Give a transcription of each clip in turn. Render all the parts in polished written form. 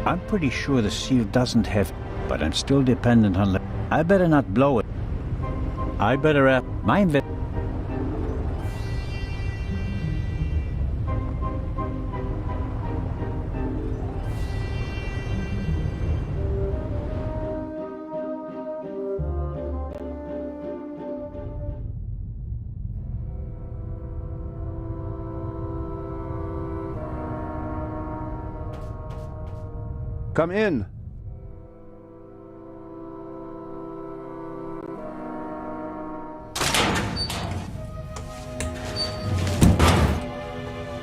I'm pretty sure the seal doesn't have, but I'm still dependent on. I better not blow it. I better have my Come in.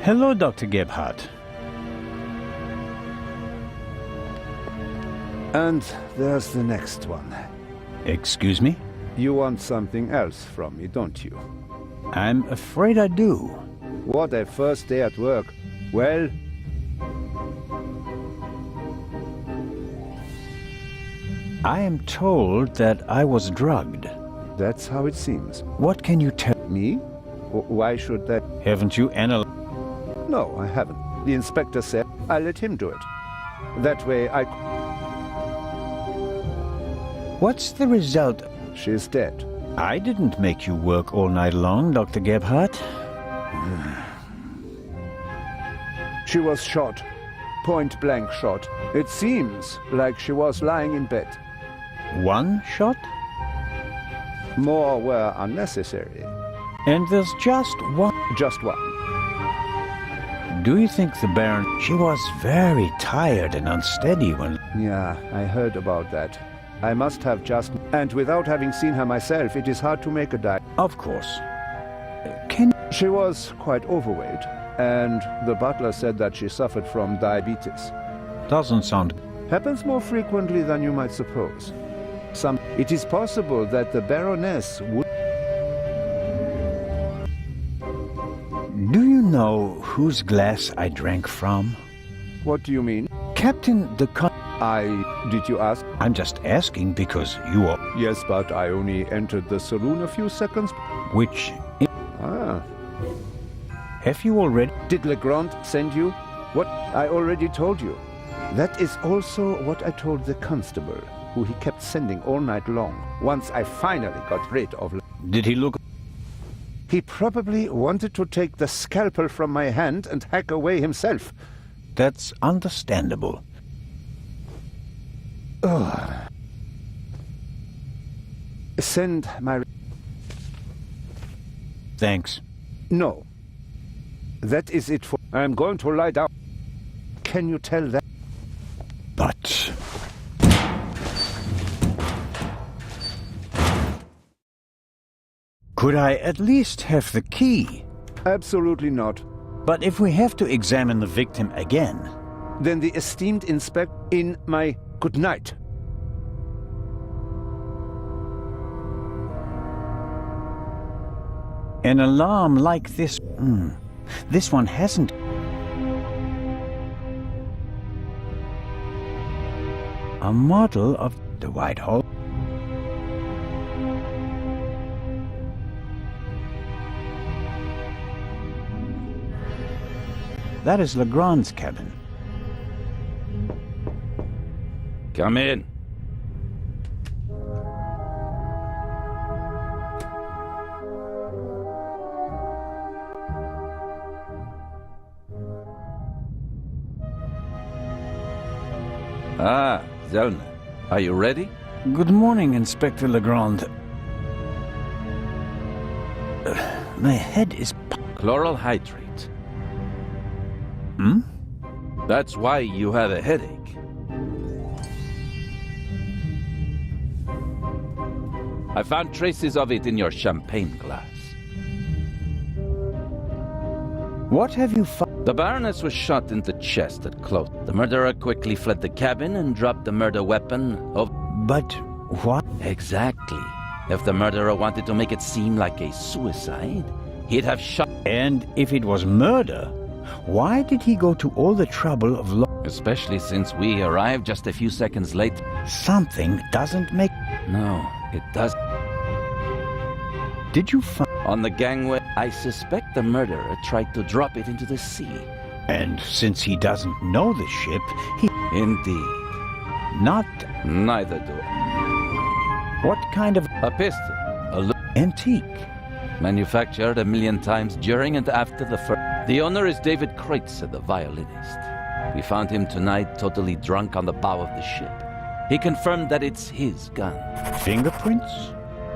Hello, Dr. Gebhardt. And there's the next one. Excuse me? You want something else from me, don't you? I'm afraid I do. What a first day at work. Well, I am told that I was drugged. that's how it seems. What can you tell Me? Why should that? Haven't you analyzed? No, I haven't. The inspector said I'll let him do it. That way I... What's the result? She's dead. I didn't make you work all night long, Dr. Gebhardt. She was shot. Point blank shot. It seems like she was lying in bed. One shot? More were unnecessary. And there's just one. Just one. Do you think the Baron... She was very tired and unsteady when... Yeah, I heard about that. I must have just... And without having seen her myself, it is hard to make a diagnosis. Of course. Can... She was quite overweight, and the butler said that she suffered from diabetes. Doesn't sound... Happens more frequently than you might suppose. It is possible that the Baroness would... Do you know whose glass I drank from? What do you mean? Captain the Con... Did you ask? I'm just asking because you are... Yes, but I only entered the saloon a few seconds... Which... Ah. Have you already... Did Legrand send you? What? I already told you. That is also what I told the constable, who he kept sending all night long, once I finally got rid of... Did he look... He probably wanted to take the scalpel from my hand and hack away himself. That's understandable. Ugh. Send my... Thanks. No. That is it for... I'm going to lie down. Can you tell that? But... Could I at least have the key? Absolutely not. But if we have to examine the victim again... Then the esteemed inspector in my good night. An alarm like this... This one hasn't... A model of the Whitehall. That is Legrand's cabin. Come in. Ah, Zellner. Are you ready? Good morning, Inspector Legrand. My head is... Chloral hydrate. Hmm? That's why you have a headache. I found traces of it in your champagne glass. What have you found? The Baroness was shot in the chest at close. The murderer quickly fled the cabin and dropped the murder weapon of... But what? Exactly. If the murderer wanted to make it seem like a suicide, he'd have shot... And if it was murder, why did he go to all the trouble of... Especially since we arrived just a few seconds late. Something doesn't make... No, it does. Did you find... On the gangway, I suspect the murderer tried to drop it into the sea. And since he doesn't know the ship, he... Indeed. Not... Neither do I. What kind of... A pistol. Antique. Manufactured 1,000,000 times during and after the first. The owner is David Kreutzer, the violinist. We found him tonight totally drunk on the bow of the ship. He confirmed that it's his gun. Fingerprints?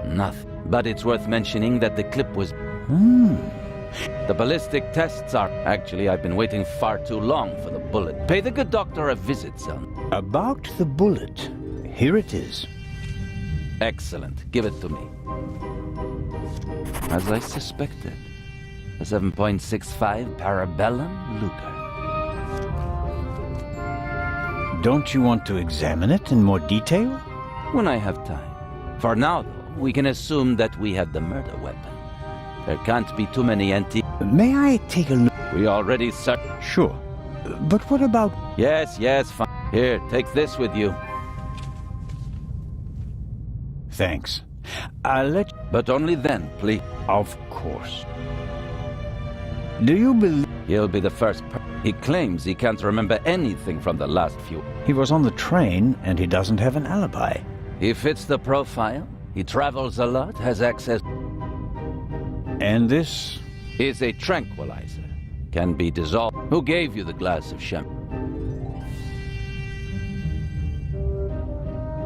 Nothing. But it's worth mentioning that the clip was... The ballistic tests are... Actually, I've been waiting far too long for the bullet. Pay the good doctor a visit, son. About the bullet. Here it is. Excellent. Give it to me. As I suspected, a 7.65 Parabellum Luger. Don't you want to examine it in more detail? When I have time. For now, though, we can assume that we have the murder weapon. There can't be too many antiques. May I take a look? We already Sure. But what about... Yes, fine. Here, take this with you. Thanks. I'll let... But only then, please. Of course. Do you believe... He'll be the first He claims he can't remember anything from the last few. He was on the train and he doesn't have an alibi. He fits the profile. He travels a lot, has access... And this... Is a tranquilizer. Can be dissolved. Who gave you the glass of champagne?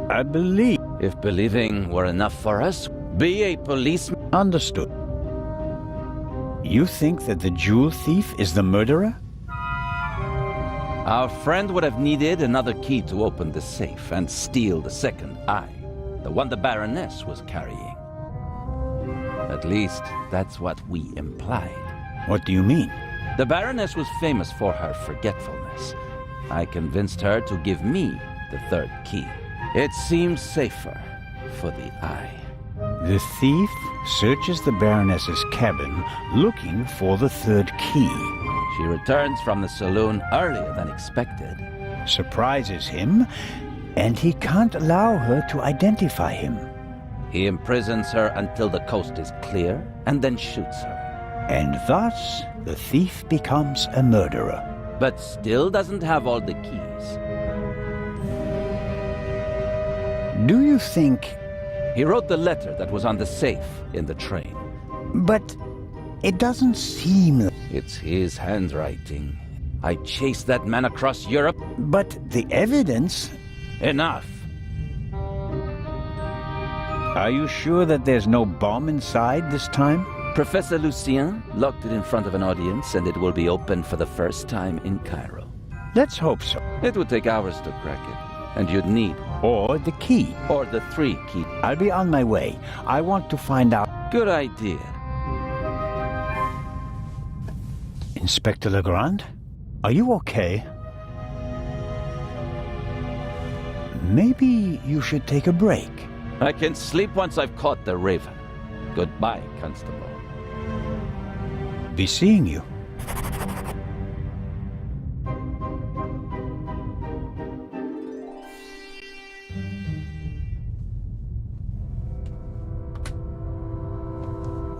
I believe... If believing were enough for us, be a policeman. Understood. You think that the jewel thief is the murderer? Our friend would have needed another key to open the safe and steal the second eye, the one the Baroness was carrying. At least, that's what we implied. What do you mean? The Baroness was famous for her forgetfulness. I convinced her to give me the third key. It seems safer for the eye. The thief searches the Baroness's cabin looking for the third key. She returns from the saloon earlier than expected. Surprises him, and he can't allow her to identify him. He imprisons her until the coast is clear, and then shoots her. And thus, the thief becomes a murderer. But still doesn't have all the keys. Do you think... He wrote the letter that was on the safe in the train. But it doesn't seem... It's his handwriting. I chased that man across Europe. But the evidence... Enough. Are you sure that there's no bomb inside this time? Professor Lucien locked it in front of an audience, and it will be opened for the first time in Cairo. Let's hope so. It would take hours to crack it, and you'd need... Or the key. Or the 3 keys. I'll be on my way. I want to find out... Good idea. Inspector Legrand? Are you okay? Maybe you should take a break. I can sleep once I've caught the raven. Goodbye, Constable. Be seeing you.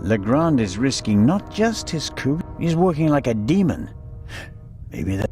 Legrand is risking not just his crew, he's working like a demon. Maybe that...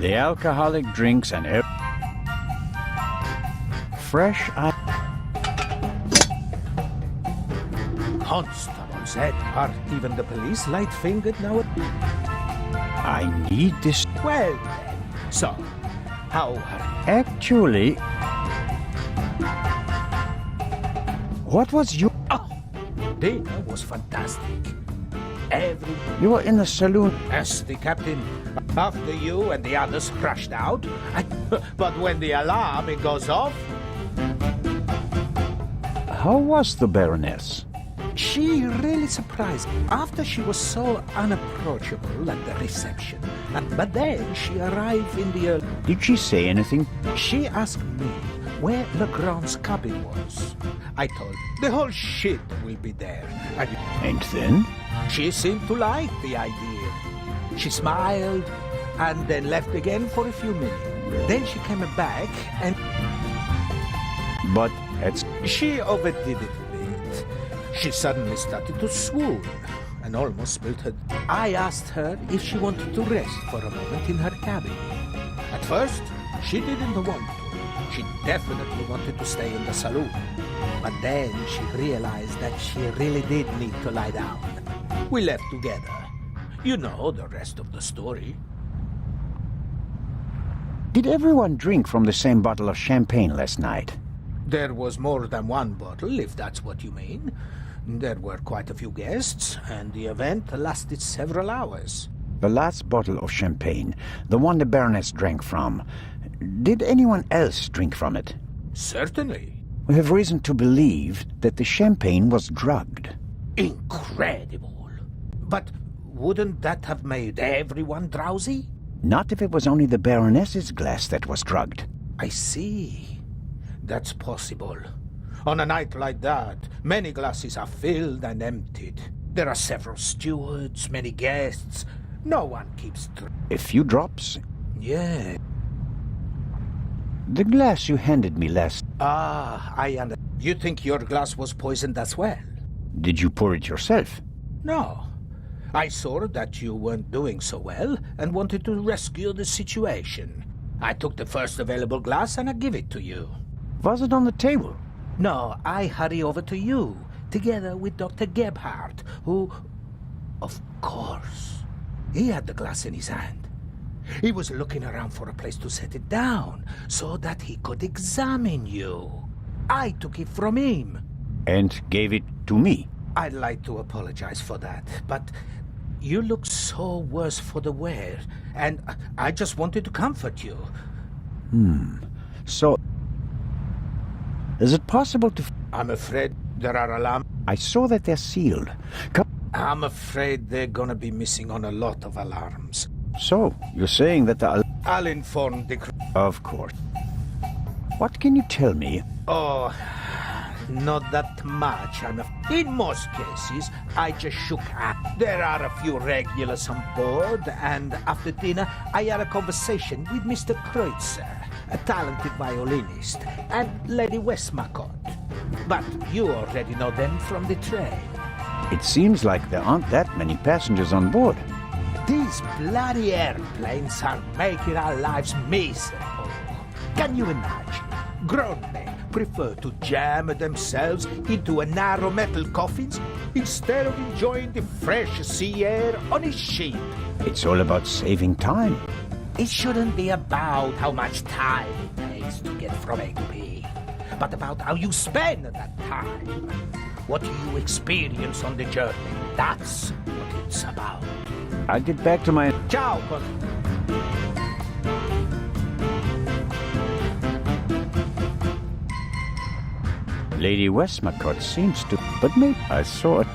The alcoholic drinks and fresh Constable said, are even the police light-fingered now? I need this. Well then, so, how are... Actually... What was your... Oh, dinner was fantastic. You were in the saloon. Yes, the captain, after you and the others rushed out. But when the alarm it goes off, How was the Baroness? she really surprised me. After she was so unapproachable at the reception. But then she arrived in the early... Did she say anything? She asked me where Legrand's cabin was. I told her the whole ship will be there. And then? She seemed to like the idea. She smiled and then left again for a few minutes. Then she came back and But it's... she overdid it a bit. She suddenly started to swoon and almost spilled her... I asked her if she wanted to rest for a moment in her cabin. At first, she didn't want to. She definitely wanted to stay in the saloon. But then she realized that she really did need to lie down. We left together. You know the rest of the story. Did everyone drink from the same bottle of champagne last night? There was more than one bottle, if that's what you mean. There were quite a few guests, and the event lasted several hours. The last bottle of champagne, the one the Baroness drank from, did anyone else drink from it? Certainly. We have reason to believe that the champagne was drugged. Incredible. But wouldn't that have made everyone drowsy? Not if it was only the Baroness's glass that was drugged. I see. That's possible. On a night like that, many glasses are filled and emptied. There are several stewards, many guests. No one keeps A few drops? Yeah. The glass you handed me last... I understand. You think your glass was poisoned as well? Did you pour it yourself? No. I saw that you weren't doing so well and wanted to rescue the situation. I took the first available glass and I give it to you. Was it on the table? No, I hurry over to you, together with Dr. Gebhardt, who... Of course. He had the glass in his hand. He was looking around for a place to set it down, so that he could examine you. I took it from him. And gave it to me? I'd like to apologize for that, but you look so worse for the wear, and I just wanted to comfort you. So... Is it possible to... I'm afraid there are alarms. I saw that they're sealed. I'm afraid they're gonna be missing on a lot of alarms. So, you're saying that the... I'll inform the... Of course. What can you tell me? Oh, not that much. In most cases, I just shook hands. There are a few regulars on board, and after dinner, I had a conversation with Mr. Kreutzer, a talented violinist, and Lady Westmacott. But you already know them from the train. It seems like there aren't that many passengers on board. These bloody airplanes are making our lives miserable. Can you imagine? Grown men prefer to jam themselves into a narrow metal coffins instead of enjoying the fresh sea air on a ship. It's all about saving time. It shouldn't be about how much time it takes to get from A to B, but about how you spend that time. What you experience on the journey, that's what it's about. I'll get back to my... Ciao, Lady Westmacott seems to... But maybe I saw a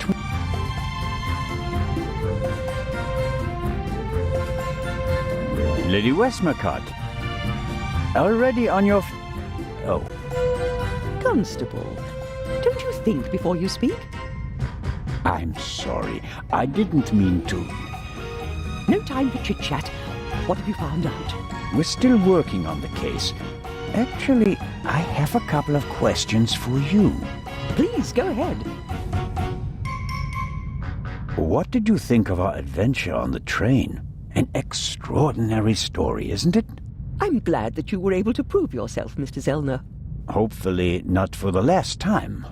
Lady Westmacott. Already on your... Oh. Constable, don't you think before you speak? I'm sorry. I didn't mean to. No time for chit-chat. What have you found out? We're still working on the case. Actually, I have a couple of questions for you. Please, go ahead. What did you think of our adventure on the train? An extraordinary story, isn't it? I'm glad that you were able to prove yourself, Mr. Zellner. Hopefully not for the last time.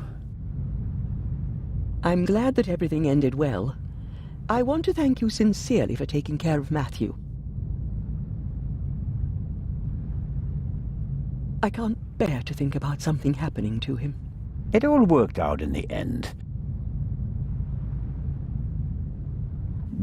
I'm glad that everything ended well. I want to thank you sincerely for taking care of Matthew. I can't bear to think about something happening to him. It all worked out in the end.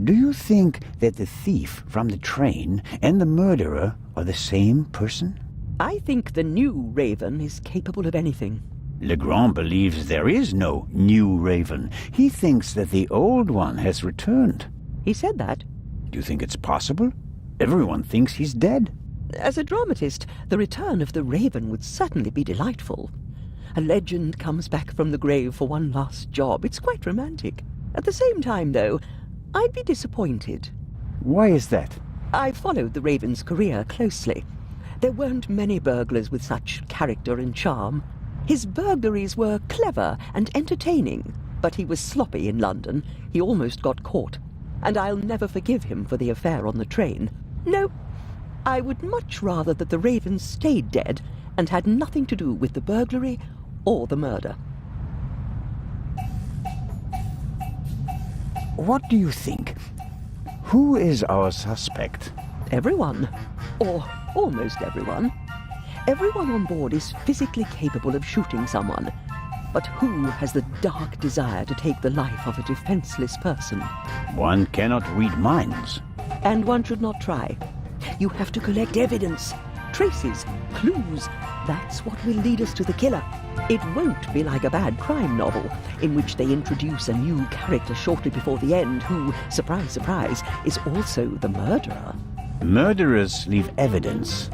Do you think that the thief from the train and the murderer are the same person? I think the new Raven is capable of anything. Legrand believes there is no new Raven. He thinks that the old one has returned. He said that. Do you think it's possible? Everyone thinks he's dead. As a dramatist, the return of the Raven would certainly be delightful. A legend comes back from the grave for one last job. It's quite romantic. At the same time, though, I'd be disappointed. Why is that? I followed the Raven's career closely. There weren't many burglars with such character and charm. His burglaries were clever and entertaining, but he was sloppy in London. He almost got caught. And I'll never forgive him for the affair on the train. No, I would much rather that the Raven stayed dead and had nothing to do with the burglary or the murder. What do you think? Who is our suspect? Everyone. Or almost everyone. Everyone on board is physically capable of shooting someone. But who has the dark desire to take the life of a defenseless person? One cannot read minds. And one should not try. You have to collect evidence, traces, clues. That's what will lead us to the killer. It won't be like a bad crime novel, in which they introduce a new character shortly before the end who, surprise, surprise, is also the murderer. Murderers leave evidence.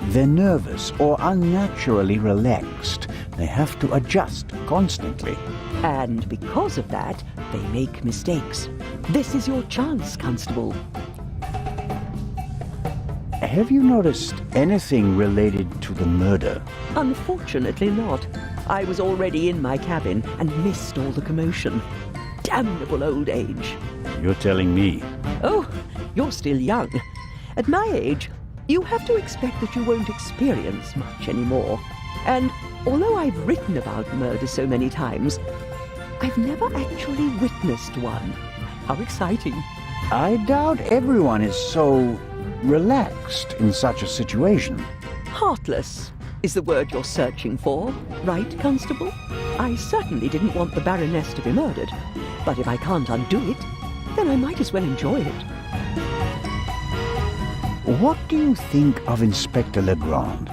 They're nervous or unnaturally relaxed. They have to adjust constantly. And because of that, they make mistakes. This is your chance, Constable. Have you noticed anything related to the murder? Unfortunately not. I was already in my cabin and missed all the commotion. Damnable old age. You're telling me. Oh, you're still young. At my age, you have to expect that you won't experience much anymore. And although I've written about murder so many times, I've never actually witnessed one. How exciting. I doubt everyone is so relaxed in such a situation. Heartless is the word you're searching for, right, Constable? I certainly didn't want the Baroness to be murdered, but if I can't undo it, then I might as well enjoy it. What do you think of Inspector Legrand?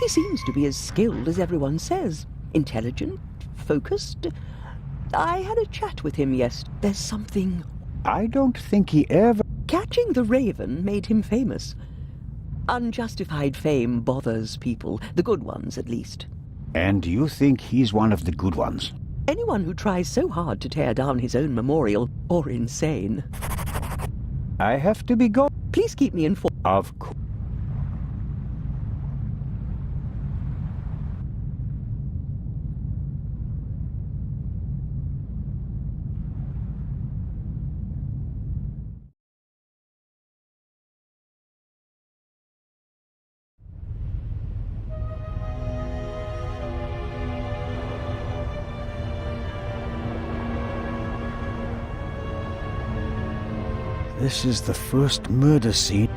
He seems to be as skilled as everyone says. Intelligent, focused. I had a chat with him yesterday. There's something... I don't think he ever... Catching the Raven made him famous. Unjustified fame bothers people, the good ones at least. And you think he's one of the good ones? Anyone who tries so hard to tear down his own memorial, or insane. I have to be gone. Please keep me informed. Of course. This is the first murder scene.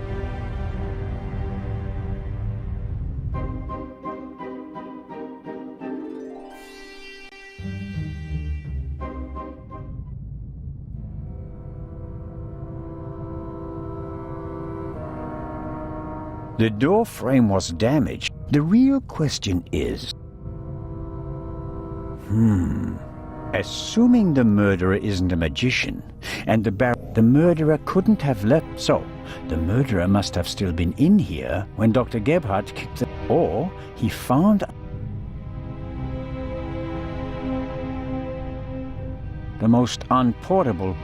The door frame was damaged. The real question is... Assuming the murderer isn't a magician, and the murderer couldn't have left, so the murderer must have still been in here when Dr. Gebhardt kicked the... Or he found... the most unportable...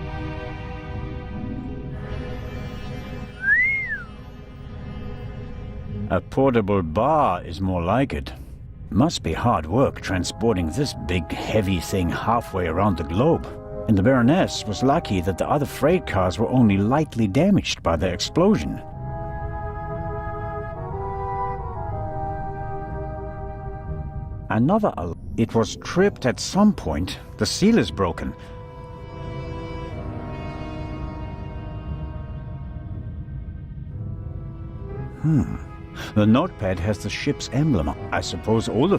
A portable bar is more like it. Must be hard work transporting this big, heavy thing halfway around the globe. And the Baroness was lucky that the other freight cars were only lightly damaged by the explosion. Another alarm. It was tripped at some point. The seal is broken. The notepad has the ship's emblem. I suppose all the...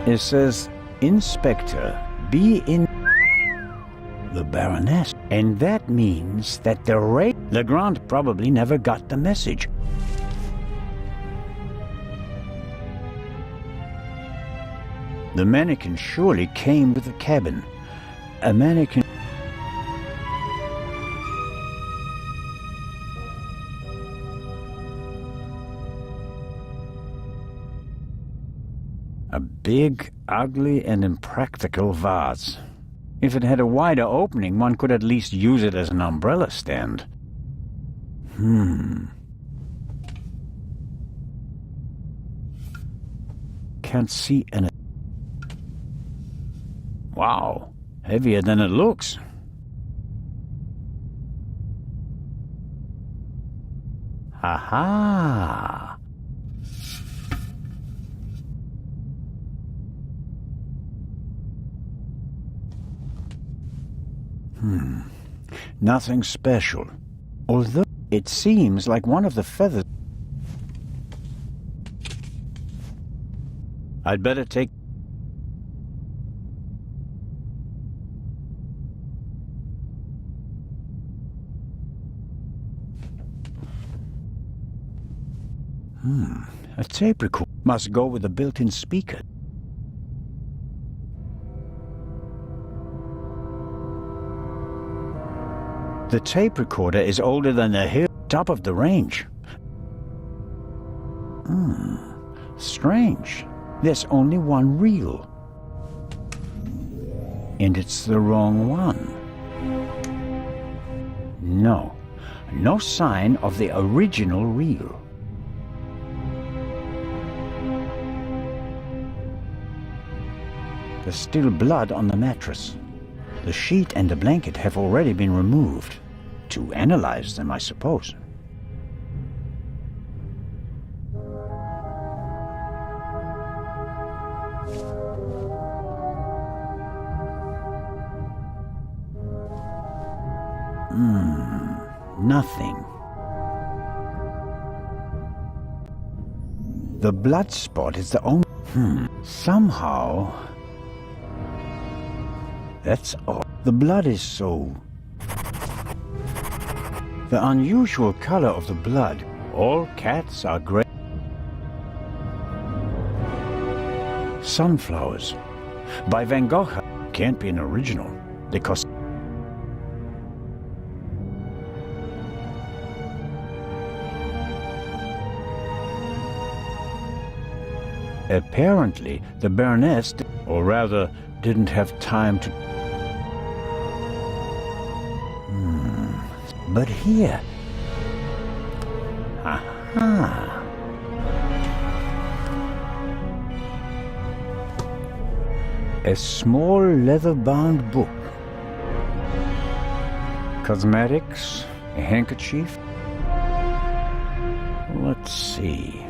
It says, Inspector, be in the Baroness. And that means that Legrand probably never got the message. The mannequin surely came with the cabin. A mannequin... A big, ugly, and impractical vase. If it had a wider opening, one could at least use it as an umbrella stand. Can't see any... Wow, heavier than it looks. Aha! Nothing special. Although it seems like one of the feathers... I'd better take... A tape recorder must go with a built-in speaker. The tape recorder is older than the hill top of the range. Strange. There's only one reel. And it's the wrong one. No. No sign of the original reel. There's still blood on the mattress. The sheet and the blanket have already been removed. To analyze them, I suppose. Nothing. The blood spot is the only... Somehow... That's all. The blood is so... The unusual color of the blood. All cats are gray. Sunflowers. By Van Gogh. Can't be an original. They cost... Apparently, the Baroness, or rather, didn't have time to... But here... Aha! A small leather-bound book. Cosmetics, a handkerchief. Let's see...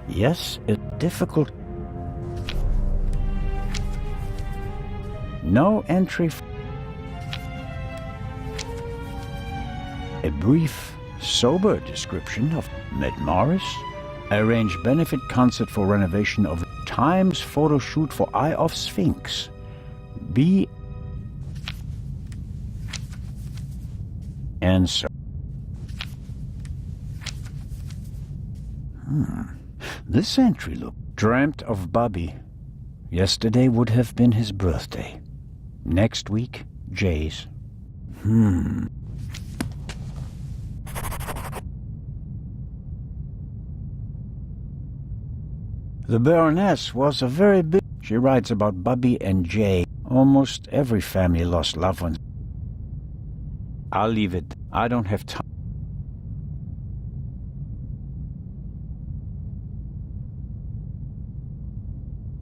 Yes, it's difficult. No entry. A brief, sober description of Met Morris. Arranged benefit concert for renovation of Times photo shoot for Eye of Sphinx. B. And so. This entry look. Dreamt of Bobby. Yesterday would have been his birthday. Next week, Jay's. The Baroness was a very big... She writes about Bobby and Jay. Almost every family lost loved ones. I'll leave it. I don't have time.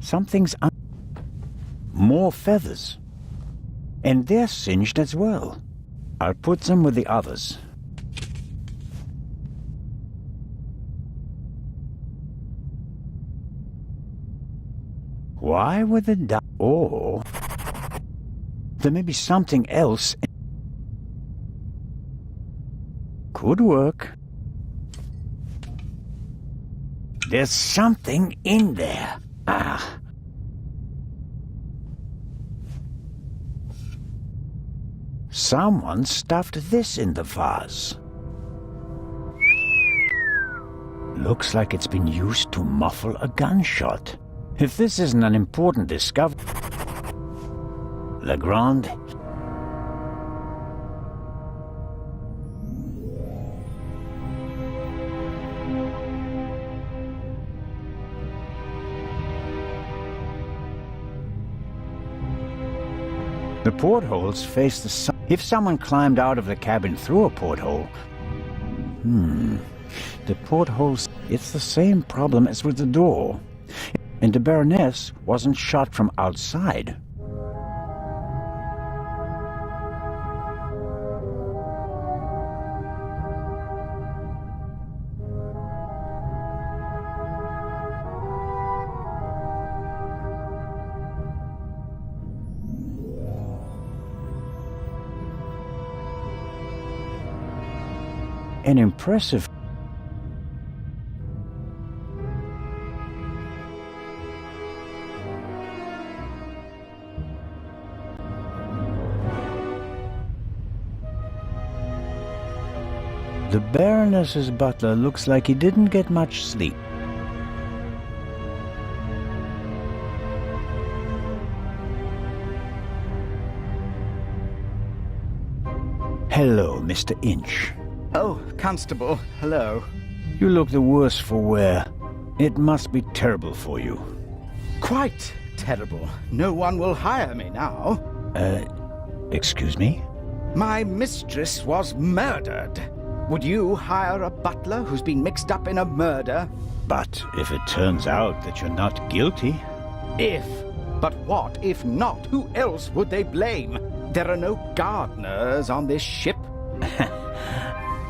Something's more feathers. And they're singed as well. I'll put them with the others. Why would the or there may be something else. Could work. There's something in there. Ah. Someone stuffed this in the vase. Looks like it's been used to muffle a gunshot. If this isn't an important discovery... Legrand... The portholes face the sun. If someone climbed out of the cabin through a porthole... The portholes... It's the same problem as with the door. And the Baroness wasn't shot from outside. An impressive... The Baroness's butler looks like he didn't get much sleep. Hello, Mr. Inch. Oh, Constable, hello. You look the worse for wear. It must be terrible for you. Quite terrible. No one will hire me now. Excuse me? My mistress was murdered. Would you hire a butler who's been mixed up in a murder? But if it turns out that you're not guilty... If. But what if not? Who else would they blame? There are no gardeners on this ship.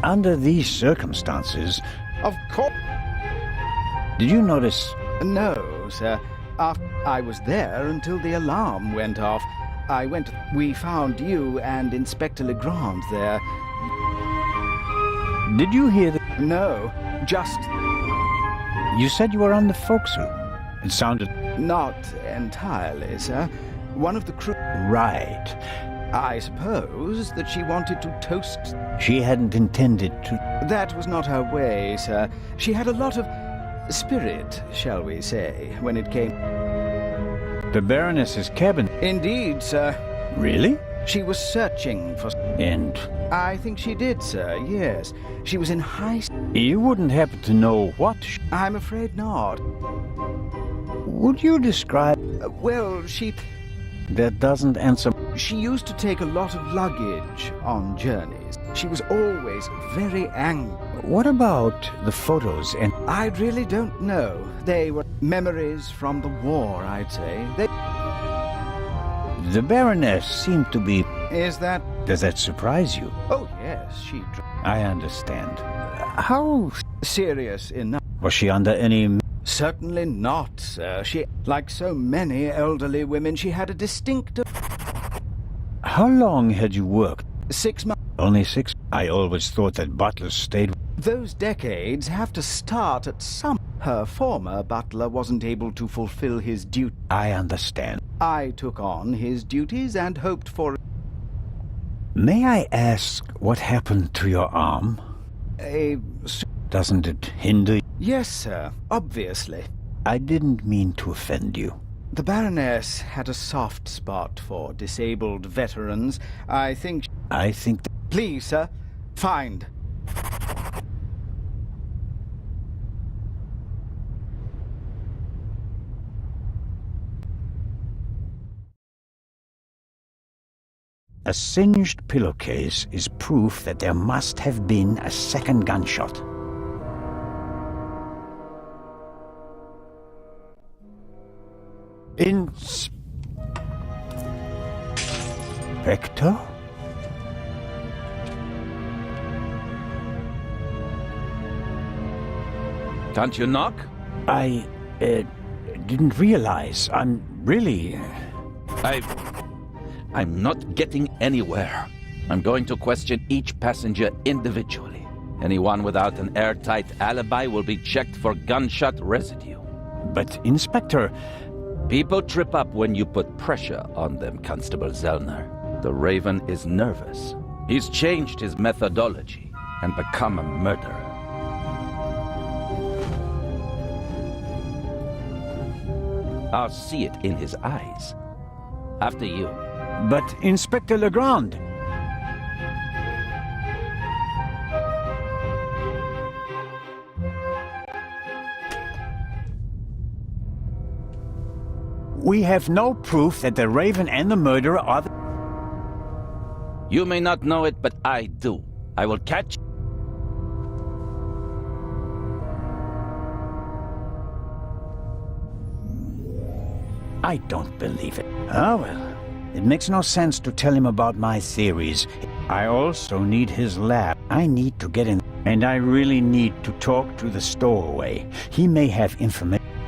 Under these circumstances... Of course. Did you notice... No, sir. I was there until the alarm went off. We found you and Inspector Legrand there. Did you hear the... No, just... You said you were on the forecastle. It sounded... Not entirely, sir. One of the crew... Right. I suppose that she wanted to toast... She hadn't intended to... That was not her way, sir. She had a lot of spirit, shall we say, when it came... The Baroness's cabin... Indeed, sir. Really? She was searching for... And... I think she did, sir, yes. She was in heist... You wouldn't happen to know what... I'm afraid not. Would you describe... Well, she... That doesn't answer... She used to take a lot of luggage on journeys. She was always very angry. What about the photos and... I really don't know. They were memories from the war, I'd say. The Baroness seemed to be... Is that... Does that surprise you? Oh, yes, she... I understand. How... Serious enough. Was she under any... Certainly not, sir. She, like so many elderly women, she had a distinctive... How long had you worked? 6 months. Only 6? I always thought that butlers stayed... Those decades have to start at some... Her former butler wasn't able to fulfill his duty. I understand. I took on his duties and hoped for... May I ask what happened to your arm? Doesn't it hinder you? Yes, sir, obviously. I didn't mean to offend you. The Baroness had a soft spot for disabled veterans. I think... Please, sir, find... A singed pillowcase is proof that there must have been a second gunshot. Inspector? Can't you knock? I didn't realize. I'm really... I'm not getting anywhere. I'm going to question each passenger individually. Anyone without an airtight alibi will be checked for gunshot residue. But, Inspector, People trip up when you put pressure on them, Constable Zellner. The Raven is nervous. He's changed his methodology and become a murderer. I'll see it in his eyes. After you. but Inspector Legrand. We have no proof that the Raven and the murderer are the... You may not know it, but I do. I will catch... I don't believe it. Ah, well. It makes no sense to tell him about my theories. I also need his lab. I need to get in... And I really need to talk to the stowaway. He may have information.